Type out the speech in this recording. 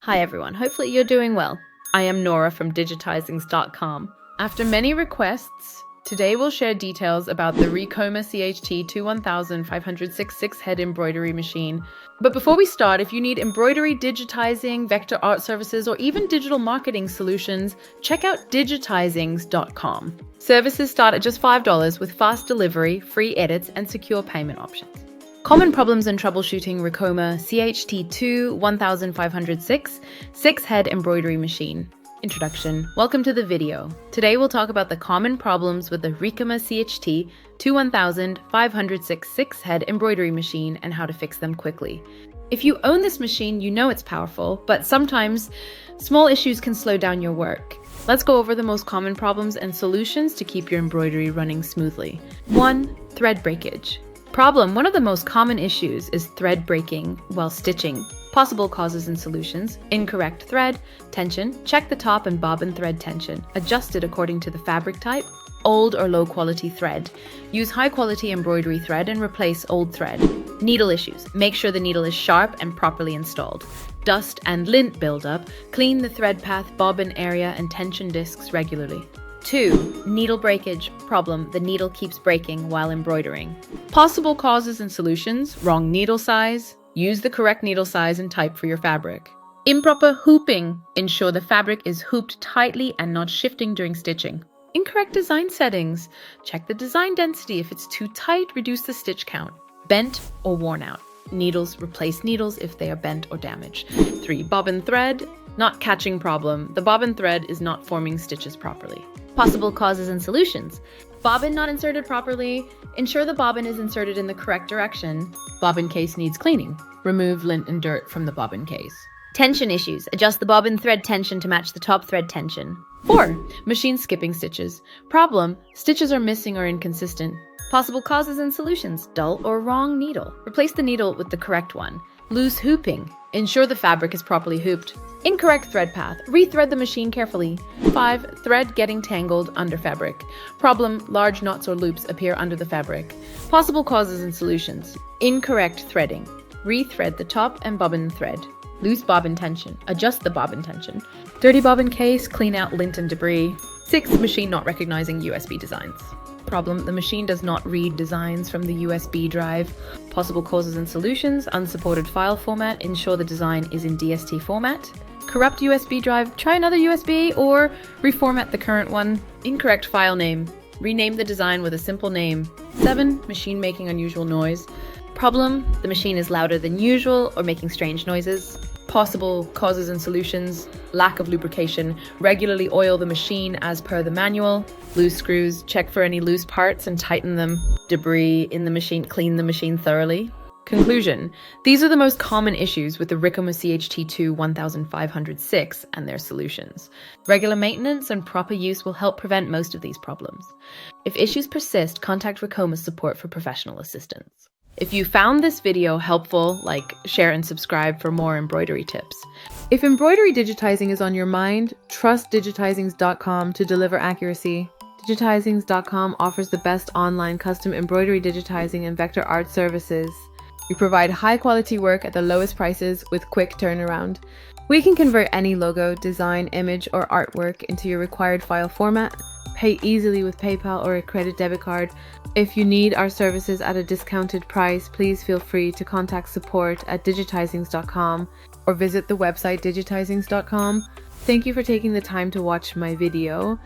Hi everyone, hopefully you're doing well. I am Nora from digitizings.com. After many requests, today we'll share details about the Ricoma CHT2-1506 6-head embroidery machine. But before we start, if you need embroidery, digitizing, vector art services, or even digital marketing solutions, check out digitizings.com. Services start at just $5 with fast delivery, free edits, and secure payment options. Common problems in troubleshooting Ricoma CHT2-1506 6-head embroidery machine. Introduction. Welcome to the video. Today we'll talk about the common problems with the Ricoma CHT2-1506 6-head embroidery machine and how to fix them quickly. If you own this machine, you know it's powerful, but sometimes small issues can slow down your work. Let's go over the most common problems and solutions to keep your embroidery running smoothly. 1. Thread breakage. Problem. One of the most common issues is thread breaking while stitching. Possible causes and solutions: incorrect thread tension. Check the top and bobbin thread tension. Adjust it according to the fabric type. Old or low quality thread. Use high quality embroidery thread and replace old thread. Needle issues. Make sure the needle is sharp and properly installed. Dust and lint buildup. Clean the thread path, bobbin area, and tension discs regularly. 2. Needle breakage. Problem. The needle keeps breaking while embroidering. Possible causes and solutions: wrong needle size. Use the correct needle size and type for your fabric. Improper hooping. Ensure the fabric is hooped tightly and not shifting during stitching. Incorrect design settings. Check the design density. If it's too tight, reduce the stitch count. Bent or worn out. Needles. Replace needles if they are bent or damaged. 3. Bobbin thread. Not catching problem. The bobbin thread is not forming stitches properly. Possible causes and solutions: bobbin not inserted properly. Ensure the bobbin is inserted in the correct direction. Bobbin case needs cleaning. Remove lint and dirt from the bobbin case. Tension issues. Adjust the bobbin thread tension to match the top thread tension. 4. Machine skipping stitches. Problem. Stitches are missing or inconsistent. Possible causes and solutions: dull or wrong needle. Replace the needle with the correct one. Loose hooping. Ensure the fabric is properly hooped. Incorrect thread path. Rethread the machine carefully. 5. Thread getting tangled under fabric. Problem. Large knots or loops appear under the fabric. Possible causes and solutions: incorrect threading. Rethread the top and bobbin thread. Loose bobbin tension. Adjust the bobbin tension. Dirty bobbin case. Clean out lint and debris. 6. Machine not recognizing USB designs. Problem. The machine does not read designs from the USB drive. Possible causes and solutions: unsupported file format. Ensure the design is in DST format. Corrupt USB drive. Try another USB or reformat the current one. Incorrect file name. Rename the design with a simple name. 7. Machine making unusual noise. Problem. The machine is louder than usual or making strange noises. Possible causes and solutions: lack of lubrication. Regularly oil the machine as per the manual. Loose screws. Check for any loose parts and tighten them. Debris in the machine. Clean the machine thoroughly. Conclusion. These are the most common issues with the Ricoma CHT2-1506 and their solutions. Regular maintenance and proper use will help prevent most of these problems. If issues persist, contact Ricoma support for professional assistance. If you found this video helpful, share and subscribe for more embroidery tips. If embroidery digitizing is on your mind, trust digitizings.com to deliver accuracy. Digitizings.com offers the best online custom embroidery digitizing and vector art services. We provide high quality work at the lowest prices with quick turnaround. We can convert any logo, design, image, or artwork into your required file format. Pay easily with PayPal or a credit debit card. If you need our services at a discounted price, please feel free to contact support at digitizings.com or visit the website digitizings.com. Thank you for taking the time to watch my video.